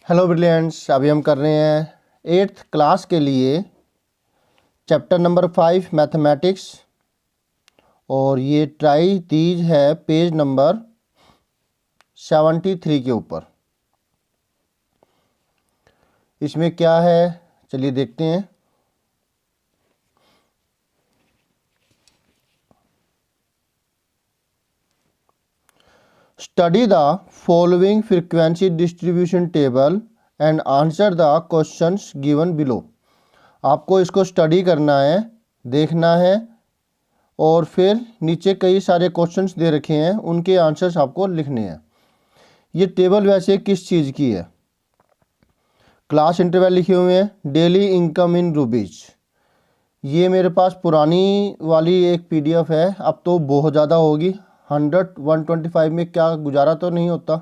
Hello brilliants, अभी हम कर रहे हैं 8th क्लास के लिए चैप्टर नंबर 5 मैथमेटिक्स। और ये ट्राई दीज है पेज नंबर 73 के ऊपर। इसमें क्या है चलिए देखते हैं। Study the following frequency distribution table and answer the questions given below. आपको इसको स्टडी करना है, देखना है और फिर नीचे कई सारे क्वेश्चंस दे रखे हैं, उनके आंसर्स आपको लिखने हैं। ये टेबल वैसे किस चीज़ की है? क्लास इंटरवल लिखे हुए हैं, डेली इनकम इन रुपीज। ये मेरे पास पुरानी वाली एक पीडीएफ है, अब तो बहुत ज़्यादा होगी। 125 में क्या गुजारा तो नहीं होता।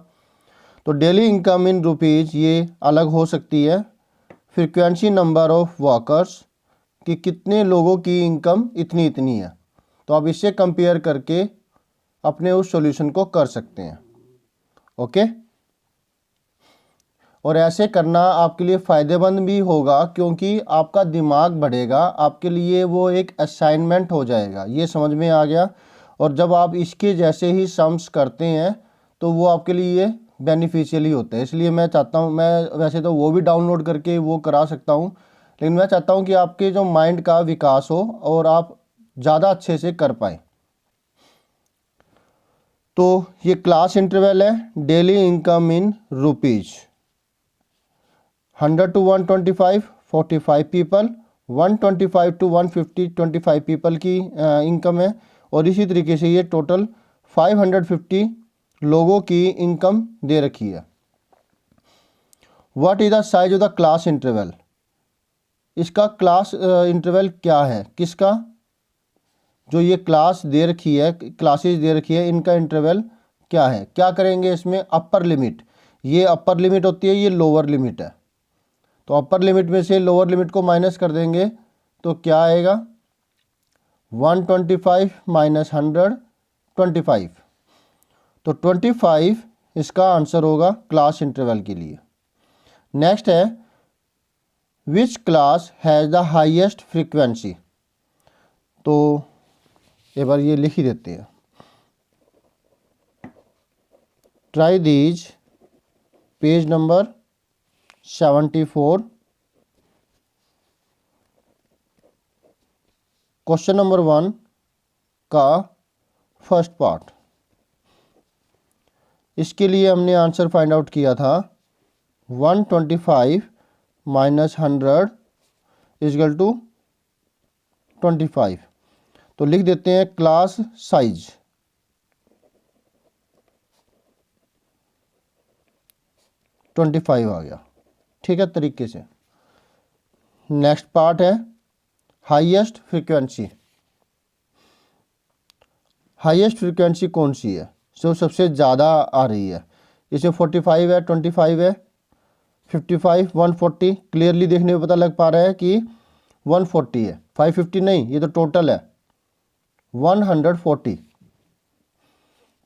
तो डेली इनकम इन रुपीज ये अलग हो सकती है। फ्रीक्वेंसी नंबर ऑफ वर्कर्स कि कितने लोगों की इनकम इतनी इतनी है, तो आप इससे कंपेयर करके अपने उस सॉल्यूशन को कर सकते हैं। ओके, और ऐसे करना आपके लिए फ़ायदेमंद भी होगा क्योंकि आपका दिमाग बढ़ेगा, आपके लिए वो एक असाइनमेंट हो जाएगा। ये समझ में आ गया। और जब आप इसके जैसे ही सम्स करते हैं तो वो आपके लिए बेनिफिशियल ही होता है। इसलिए मैं चाहता हूँ, मैं वैसे तो वो भी डाउनलोड करके वो करा सकता हूँ, लेकिन मैं चाहता हूँ कि आपके जो माइंड का विकास हो और आप ज़्यादा अच्छे से कर पाएँ। तो ये क्लास इंटरवल है, daily income in rupees. 100 to 125 45 people, 125 to 150 25 people की इनकम है। और इसी तरीके से ये टोटल 550 लोगों की इनकम दे रखी है। What is the size of the class interval? इसका क्लास इंटरवल क्या है, किसका? जो ये क्लास दे रखी है, क्लासेस दे रखी है, इनका इंटरवल क्या है? क्या करेंगे इसमें? अपर लिमिट, ये अपर लिमिट होती है, ये लोअर लिमिट है। तो अपर लिमिट में से लोअर लिमिट को माइनस कर देंगे तो क्या आएगा? 125 माइनस 100 25। तो 25 इसका आंसर होगा क्लास इंटरवल के लिए। नेक्स्ट है विच class has the highest frequency. तो एक बार ये लिख ही देते हैं। Try these page number 74। Question number 1 का फर्स्ट पार्ट। इसके लिए हमने आंसर फाइंड आउट किया था 125 माइनस 100 इजकल टू 25। तो लिख देते हैं क्लास साइज। आ गया, ठीक है तरीके से। नेक्स्ट पार्ट है हाईएस्ट फ्रीक्वेंसी। हाईएस्ट फ्रीक्वेंसी कौन सी है जो सबसे ज़्यादा आ रही है? इसमें 45 है, 25 है, 55, 140। क्लियरली देखने में पता लग पा रहा है कि 140 है, 550 नहीं, ये तो टोटल है 140।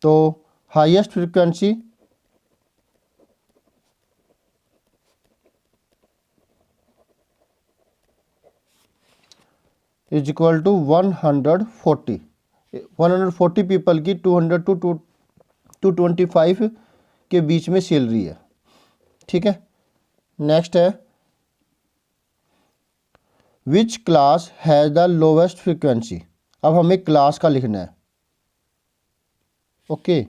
तो highest frequency is equal to 140। 140 people की 200 टू 225 के बीच में सैलरी है, ठीक है। नेक्स्ट है विच class has the lowest frequency. अब हमें क्लास का लिखना है, ओके,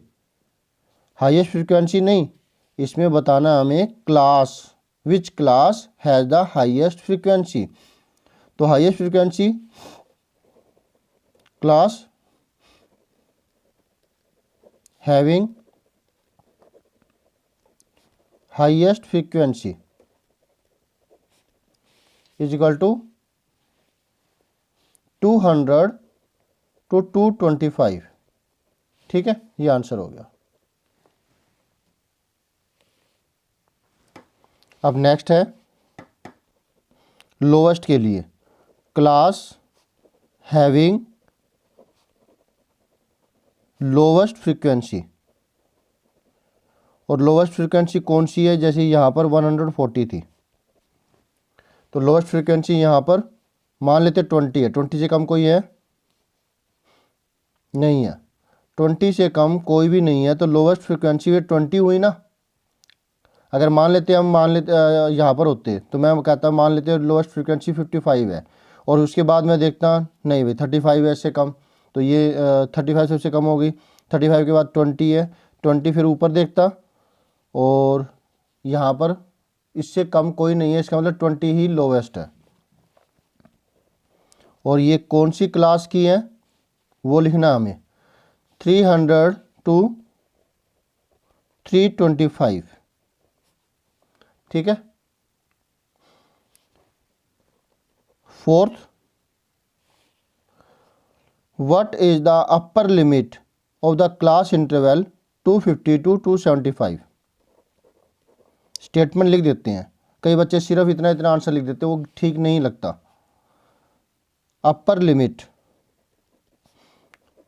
हाईएस्ट फ्रीक्वेंसी नहीं, इसमें बताना हमें class, which class has the highest frequency. तो highest frequency class having highest frequency is equal to 200 to 225, ठीक है, ये आंसर हो गया। अब नेक्स्ट है लोवेस्ट के लिए क्लास हैविंग लोवेस्ट फ्रीक्वेंसी। और लोवेस्ट फ्रिक्वेंसी कौन सी है, जैसे यहाँ पर 140 थी, तो लोवेस्ट फ्रिक्वेंसी यहाँ पर मान लेते 20 है, 20 से कम कोई है नहीं है, 20 से कम कोई भी नहीं है, तो लोवेस्ट फ्रिक्वेंसी वे 20 हुई ना। अगर मान लेते यहाँ पर होते तो मैं कहता मान लेते लोवेस्ट फ्रिक्वेंसी 55 है, और उसके बाद मैं देखता नहीं भाई 35 है इससे कम, तो ये 35 सबसे कम होगी, 35 के बाद 20 है, 20 फिर ऊपर देखता और यहाँ पर इससे कम कोई नहीं है, इसका मतलब 20 ही लोवेस्ट है। और ये कौन सी क्लास की है वो लिखना हमें, 300 to 325, ठीक है। Fourth, what is the upper limit of the class interval 250 to 275। Statement लिख देते हैं, कई बच्चे सिर्फ इतना इतना आंसर लिख देते हैं, वो ठीक नहीं लगता। Upper limit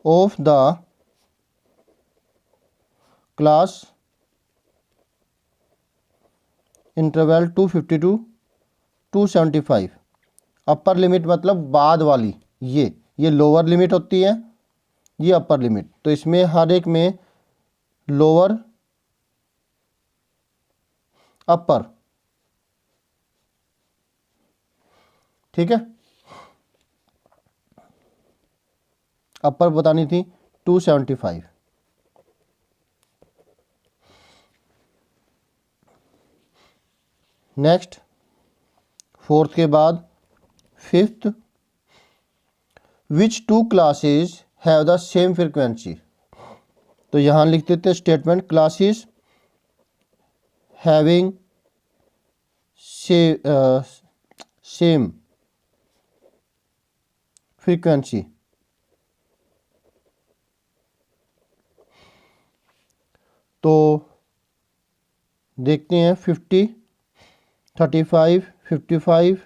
of the class interval 250 to 275। Upper limit मतलब बाद वाली, ये लोअर लिमिट होती है, ये अपर लिमिट, तो इसमें हर एक में लोअर अपर, ठीक है। अपर बतानी थी 275। नेक्स्ट, फोर्थ के बाद fifth, which two classes have the same frequency. तो यहाँ लिख देते statement, classes having same frequency. तो देखते हैं 50, 35, 55,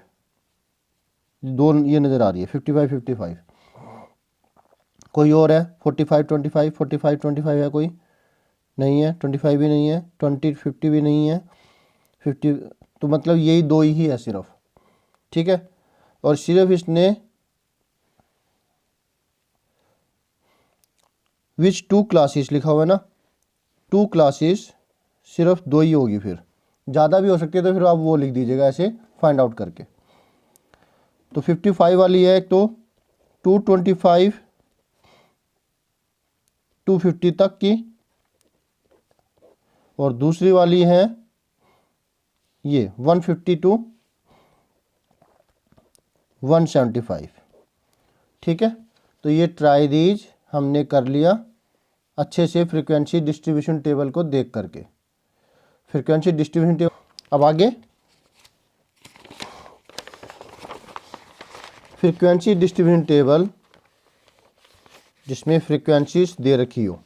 दो ये नज़र आ रही है, 55, 55। कोई और है 45, 25, 45, 25 है कोई नहीं है, 25 भी नहीं है, 20, 50 भी नहीं है, 50, तो मतलब यही दो ही है सिर्फ, ठीक है। और सिर्फ इसने विच टू क्लासेस लिखा हुआ है ना, टू क्लासेस सिर्फ दो ही होगी, फिर ज़्यादा भी हो सकती है, तो फिर आप वो लिख दीजिएगा ऐसे फाइंड आउट करके। तो 55 वाली है एक तो 225 250 तक की, और दूसरी वाली है ये 150 to 175, ठीक है। तो ये ट्राई दीज हमने कर लिया अच्छे से फ्रीक्वेंसी डिस्ट्रीब्यूशन टेबल को देख करके। फ्रीक्वेंसी डिस्ट्रीब्यूशन टेबल, अब आगे फ्रीक्वेंसी डिस्ट्रीब्यूशन टेबल जिसमें फ्रीक्वेंसीज दे रखी हो,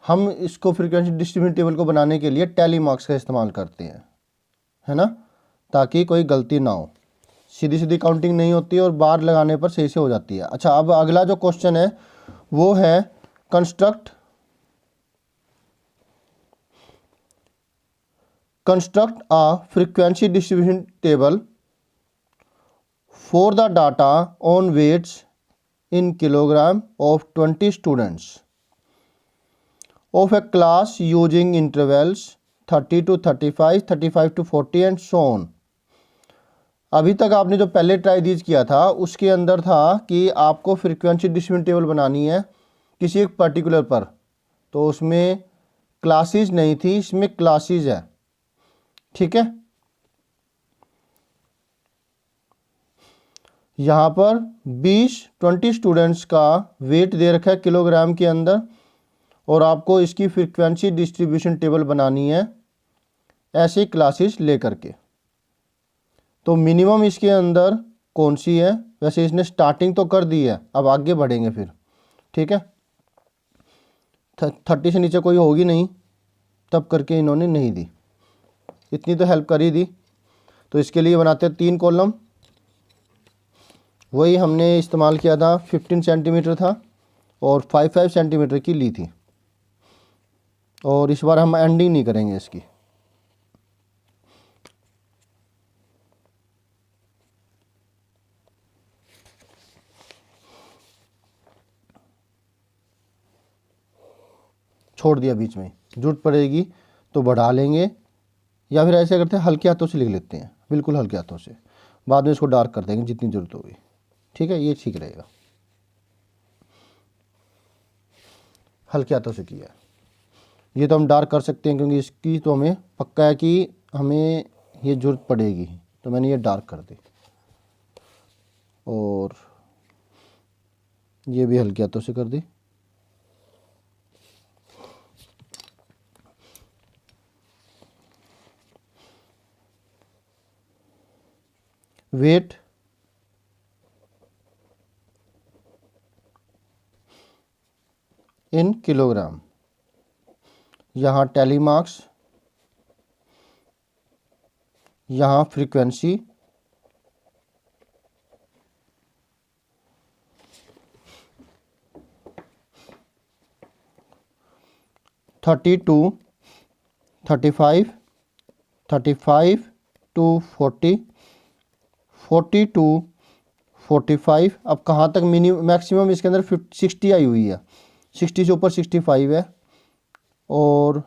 हम इसको फ्रीक्वेंसी डिस्ट्रीब्यूशन टेबल को बनाने के लिए टैली मार्क्स का इस्तेमाल करते हैं, है ना, ताकि कोई गलती ना हो, सीधी सीधी काउंटिंग नहीं होती और बार लगाने पर सही से हो जाती है। अच्छा, अब अगला जो क्वेश्चन है वो है construct a frequency distribution table for the data on weights in kilogram of 20 students of a class using intervals 30 to 35, 35 to 40 and so on। अभी तक आपने जो पहले ट्राई दीज किया था उसके अंदर था कि आपको फ्रीक्वेंसी डिस्ट्रीब्यूशन टेबल बनानी है किसी एक पर्टिकुलर पर, तो उसमें क्लासेस नहीं थी, इसमें क्लासेस है, ठीक है। यहाँ पर 20 स्टूडेंट्स का वेट दे रखा है किलोग्राम के अंदर, और आपको इसकी फ्रीक्वेंसी डिस्ट्रीब्यूशन टेबल बनानी है ऐसी क्लासेस लेकर के। तो मिनिमम इसके अंदर कौन सी है, वैसे इसने स्टार्टिंग तो कर दी है, अब आगे बढ़ेंगे फिर, ठीक है। 30 से नीचे कोई होगी नहीं, तब करके इन्होंने नहीं दी, इतनी तो हेल्प कर ही दी। तो इसके लिए बनाते हैं 3 कॉलम, वही हमने इस्तेमाल किया था, 15 सेंटीमीटर था और 5 सेंटीमीटर की ली थी, और इस बार हम एंडिंग नहीं करेंगे इसकी। छोड़ दिया बीच में, जरूरत पड़ेगी तो बढ़ा लेंगे, या फिर ऐसे करते हैं हल्के हाथों से लिख लेते हैं, बिल्कुल हल्के हाथों से, बाद में इसको डार्क कर देंगे जितनी ज़रूरत होगी। ठीक है, ये ठीक रहेगा, हल्के हाथों से किया है। ये तो हम डार्क कर सकते हैं क्योंकि इसकी तो हमें पक्का है कि हमें ये ज़रूरत पड़ेगी, तो मैंने ये डार्क कर दी। और ये भी हल्के हाथों से कर दी। वेट इन किलोग्राम, यहाँ टैली मार्क्स, यहाँ frequency, thirty to 35, 35 to 40, 40 to 45। अब कहाँ तक मिनिमम मैक्सिमम इसके अंदर 60 आई हुई है, 60 से ऊपर 65 है, और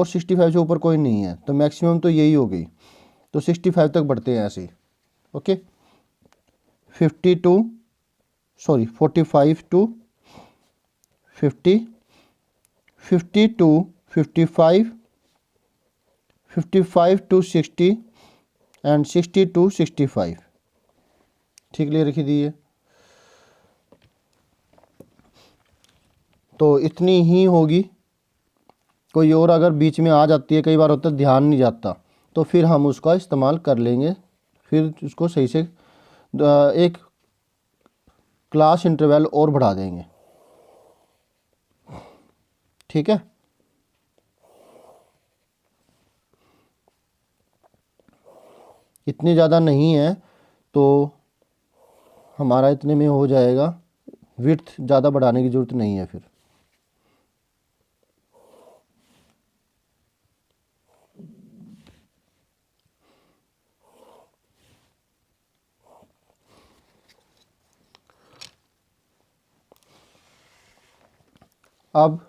65 से ऊपर कोई नहीं है, तो मैक्सिमम तो यही हो गई, तो 65 तक बढ़ते हैं ऐसे ही। Okay, 45 to 50, 50 to 55, 55 to 60 and 60 to 65। ठीक ले रखी दी है, तो इतनी ही होगी। कोई और अगर बीच में आ जाती है, कई बार होता है ध्यान नहीं जाता, तो फिर हम उसका इस्तेमाल कर लेंगे, फिर उसको सही से एक क्लास इंटरवल और बढ़ा देंगे। ठीक है, इतनी ज़्यादा नहीं है तो हमारा इतने में हो जाएगा, विड्थ ज़्यादा बढ़ाने की ज़रूरत नहीं है फिर। अब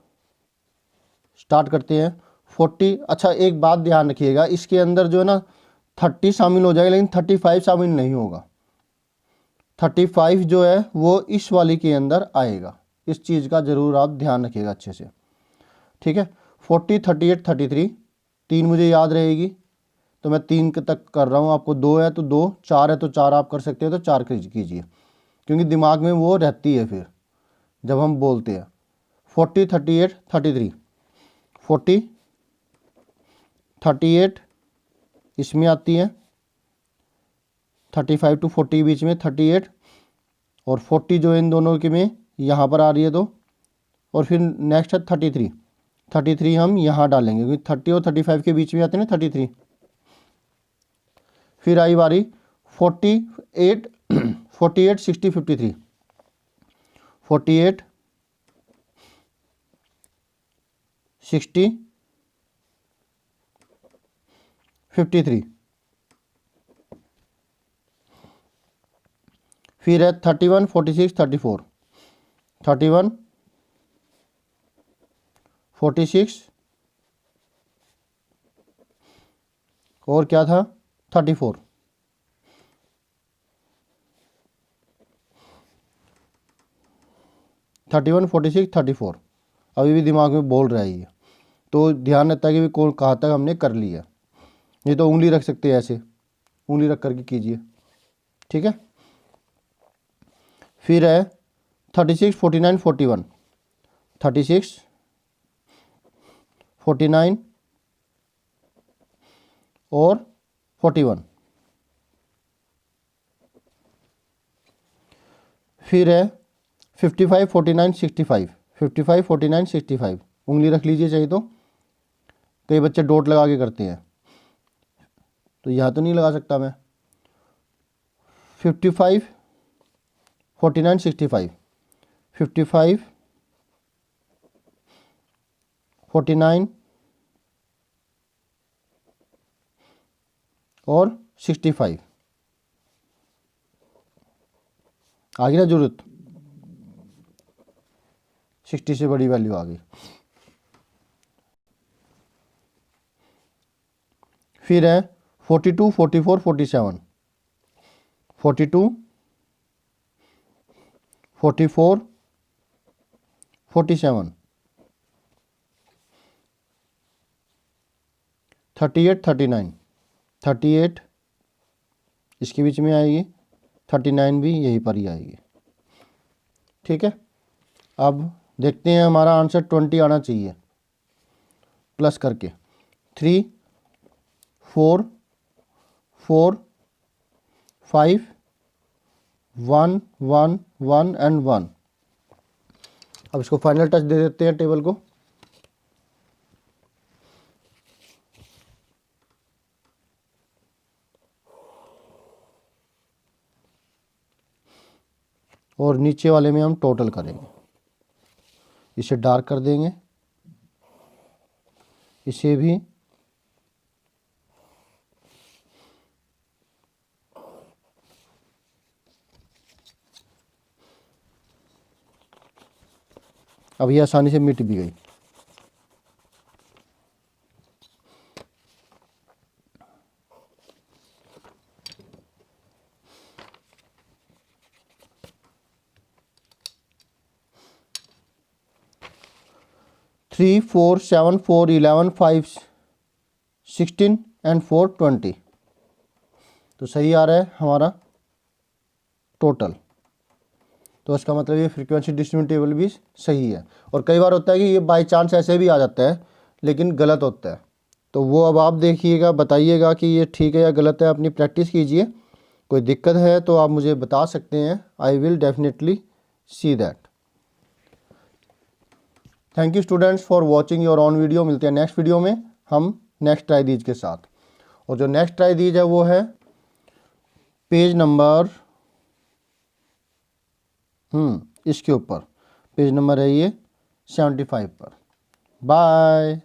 स्टार्ट करते हैं 40। अच्छा, एक बात ध्यान रखिएगा, इसके अंदर जो है ना 30 शामिल हो जाएगा, लेकिन 35 शामिल नहीं होगा। 35 जो है वो इस वाली के अंदर आएगा, इस चीज़ का ज़रूर आप ध्यान रखिएगा अच्छे से। ठीक है, 40, 38, 33, 3 मुझे याद रहेगी, तो मैं 3 तक कर रहा हूँ। आपको 2 है तो 2, 4 है तो 4 आप कर सकते हो, तो 4 कीजिए, क्योंकि दिमाग में वो रहती है फिर जब हम बोलते हैं। 40, 38, 33, 40, 38 इसमें आती है, 35 टू 40 बीच में 38, और 40 जो इन दोनों के में यहाँ पर आ रही है, तो और फिर नेक्स्ट है 33। 33 हम यहाँ डालेंगे क्योंकि 30 और 35 के बीच में आते हैं ना 33। फिर आई बारी 48, 48, 60, 53, 48, 60, 53। फिर है 31, 46, 34, 31, 46, और क्या था 34। थर्टी वन 46, 34 अभी भी दिमाग में बोल रहा है ये, तो ध्यान रहता है कि कौन कहाँ तक हमने कर लिया। ये तो उंगली रख सकते हैं, ऐसे उंगली रख करके कीजिए। ठीक है, फिर है 36, 49, 41, 36, 49 और 41। फिर है 55, 49, 65, 55, 49, 65, उंगली रख लीजिए चाहिए तो। कई बच्चे डॉट लगा के करते हैं, तो यहाँ तो नहीं लगा सकता मैं। 55, 49, 65, 55, 49 और 65 आ गई ना जरूरत, 60 से बड़ी वैल्यू आ गई। फिर है 42, 44, 47, 42, 44, 47, 38, 39, 38 इसके बीच में आएगी, 39 भी यहीं पर ही आएगी। ठीक है, अब देखते हैं हमारा आंसर 20 आना चाहिए प्लस करके। 3, 4, 4, 5, 1, 1, 1 एंड 1। अब इसको फाइनल टच दे देते हैं टेबल को। और नीचे वाले में हम टोटल करेंगे, इसे डार्क कर देंगे, इसे भी, अब ये आसानी से मिट भी गई। Three 4 7 4 11 5 16 and 4 20। तो सही आ रहा है हमारा टोटल। तो इसका मतलब ये फ्रीक्वेंसी डिस्ट्रीब्यूशन टेबल भी सही है। और कई बार होता है कि ये बाय चांस ऐसे भी आ जाता है लेकिन गलत होता है, तो वो अब आप देखिएगा, बताइएगा कि ये ठीक है या गलत है, अपनी प्रैक्टिस कीजिए। कोई दिक्कत है तो आप मुझे बता सकते हैं, I will definitely see that. Thank you students for watching your on video. मिलते हैं नेक्स्ट वीडियो में हम नेक्स्ट ट्राई दीज के साथ। और जो नेक्स्ट ट्राई दीज है वो है पेज नंबर इसके ऊपर, पेज नंबर है ये 75 पर। बाय।